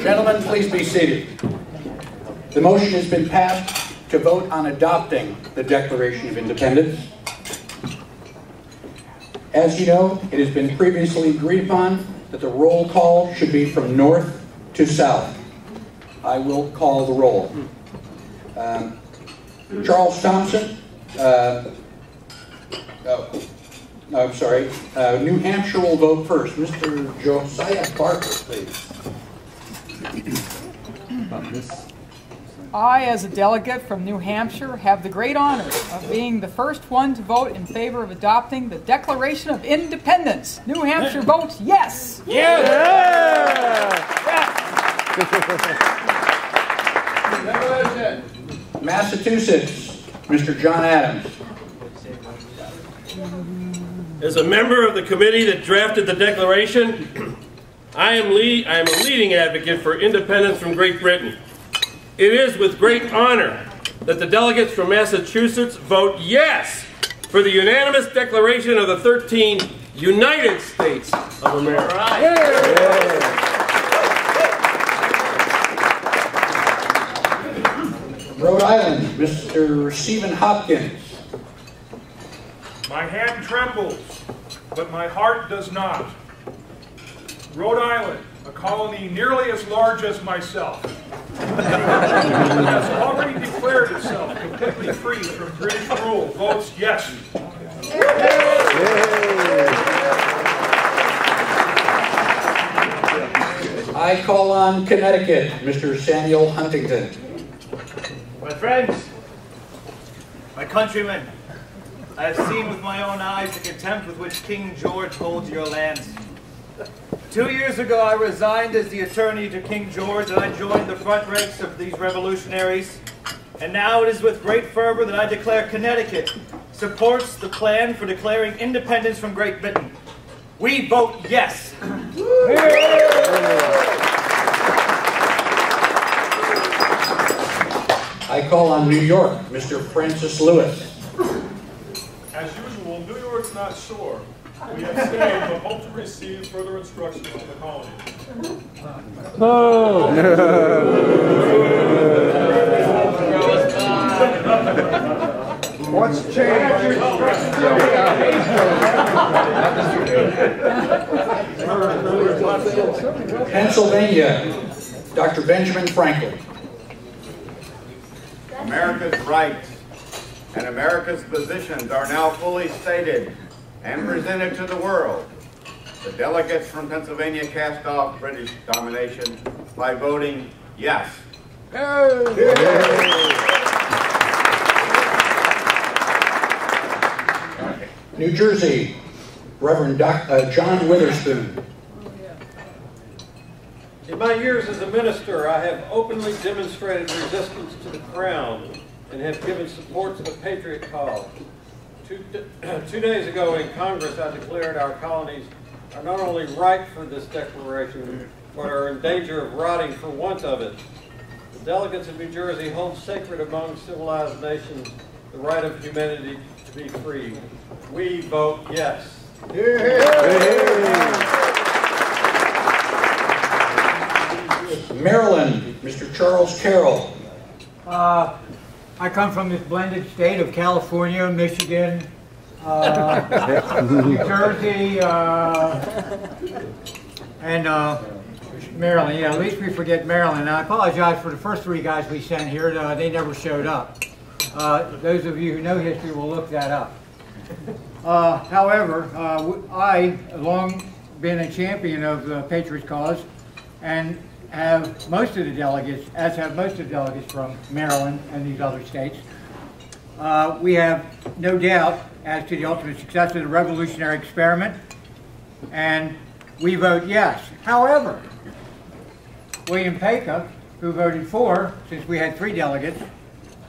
Gentlemen, please be seated. The motion has been passed to vote on adopting the Declaration of Independence. As you know, it has been previously agreed upon that the roll call should be from north to south. I will call the roll. Charles Thompson. I'm sorry. New Hampshire will vote first. Mr. Josiah Barker, please. I, as a delegate from New Hampshire, have the great honor of being the first one to vote in favor of adopting the Declaration of Independence. New Hampshire votes yes! Yes! Yeah. Massachusetts, Mr. John Adams. As a member of the committee that drafted the Declaration, I am a leading advocate for independence from Great Britain. It is with great honor that the delegates from Massachusetts vote yes for the unanimous declaration of the 13 United States of America. Right. Rhode Island, Mr. Stephen Hopkins. My hand trembles, but my heart does not. Rhode Island, a colony nearly as large as myself, has already declared itself completely free from British rule. Votes yes. I call on Connecticut, Mr. Samuel Huntington. My friends, my countrymen, I have seen with my own eyes the contempt with which King George holds your lands. 2 years ago, I resigned as the attorney to King George, and I joined the front ranks of these revolutionaries. And now it is with great fervor that I declare Connecticut supports the plan for declaring independence from Great Britain. We vote yes. I call on New York, Mr. Francis Lewis. As usual, New York's not sure. We have stayed, but hope to receive further instructions from the colony. No. What's changed? Pennsylvania, Dr. Benjamin Franklin. America's rights and America's positions are now fully stated and presented to the world. The delegates from Pennsylvania cast off British domination by voting yes. New Jersey, Reverend John Witherspoon. In my years as a minister, I have openly demonstrated resistance to the Crown and have given support to the Patriot cause. 2 days ago in Congress, I declared our colonies are not only ripe for this declaration, but are in danger of rotting for want of it. The delegates of New Jersey hold sacred among civilized nations the right of humanity to be free. We vote yes. Maryland, Mr. Charles Carroll. I come from this blended state of California, Michigan, New Jersey, and Maryland. Yeah, at least we forget Maryland. I apologize for the first 3 guys we sent here. They never showed up. Those of you who know history will look that up. However, I have long been a champion of the Patriot cause and have most of the delegates, as have most of the delegates from Maryland and these other states. We have no doubt as to the ultimate success of the revolutionary experiment, and we vote yes. However, William Paca, who voted for, since we had 3 delegates,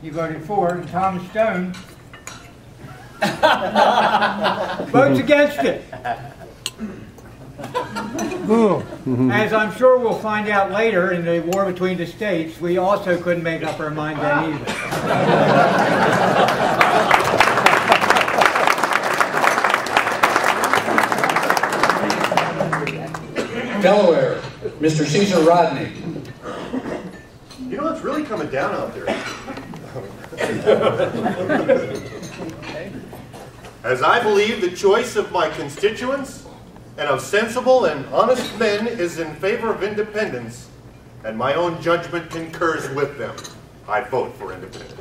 he voted for, and Thomas Stone votes against it. As I'm sure we'll find out later in the war between the states, we also couldn't make up our mind then either. Delaware, Mr. Caesar Rodney. You know, it's really coming down out there. As I believe the choice of my constituents and of sensible and honest men is in favor of independence, and my own judgment concurs with them, I vote for independence.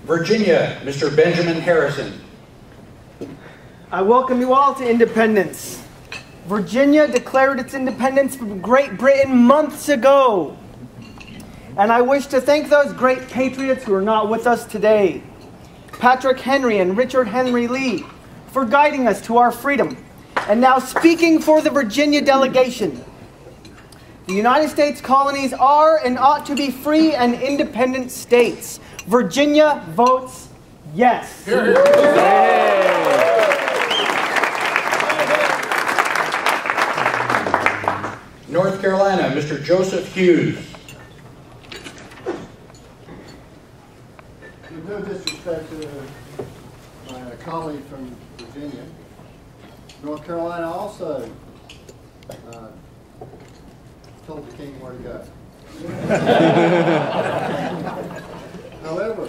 Virginia, Mr. Benjamin Harrison. I welcome you all to independence. Virginia declared its independence from Great Britain months ago. And I wish to thank those great patriots who are not with us today. Patrick Henry and Richard Henry Lee for guiding us to our freedom. And now speaking for the Virginia delegation. The United States colonies are and ought to be free and independent states. Virginia votes yes. North Carolina, Mr. Joseph Hughes. With no disrespect to my colleague from Virginia, North Carolina also told the king where to go. However,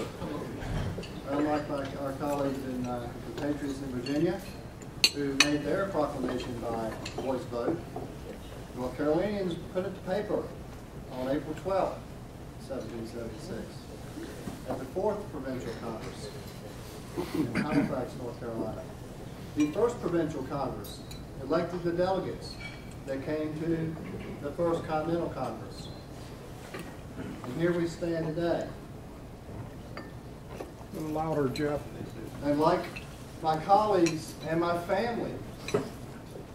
unlike our colleagues in the Patriots in Virginia, who made their proclamation by voice vote, North Carolinians put it to paper on April 12, 1776, at the 4th Provincial Congress in Halifax, North Carolina. The first Provincial Congress elected the delegates that came to the first Continental Congress. And here we stand today. A little louder, Jeff. And like my colleagues and my family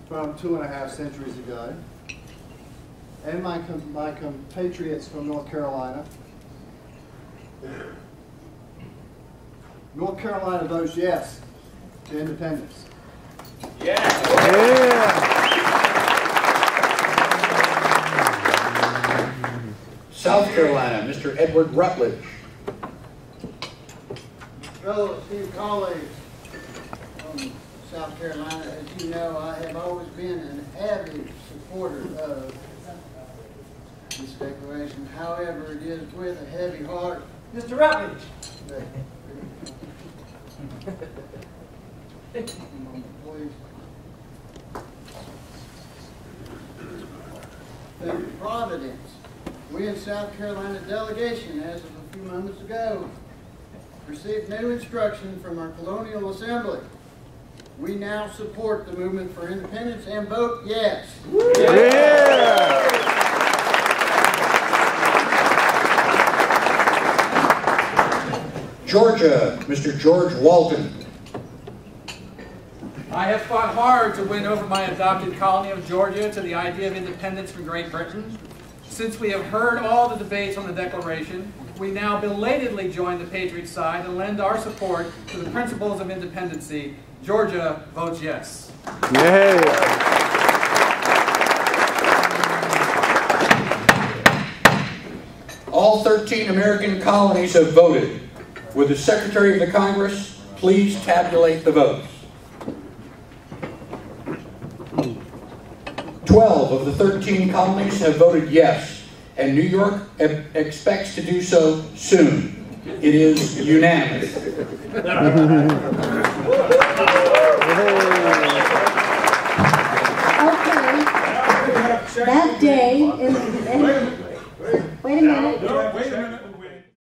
from 2.5 centuries ago, and my compatriots from North Carolina, North Carolina votes yes to independence. South Carolina, Mr. Edward Rutledge. Fellow esteemed colleagues from South Carolina, as you know, I have always been an avid supporter of this declaration. However, it is with a heavy heart. Mr. Rutledge. Please. Through Providence, we in South Carolina delegation, as of a few moments ago, received new instruction from our colonial assembly. We now support the movement for independence and vote yes. Georgia, Mr. George Walton. I have fought hard to win over my adopted colony of Georgia to the idea of independence from Great Britain. Since we have heard all the debates on the Declaration, we now belatedly join the Patriot side and lend our support to the principles of independency. Georgia votes yes. Yay. All 13 American colonies have voted. Would the Secretary of the Congress please tabulate the votes? 12 of the 13 colonies have voted yes, and New York expects to do so soon. It is unanimous. Okay, that day is... Wait a minute.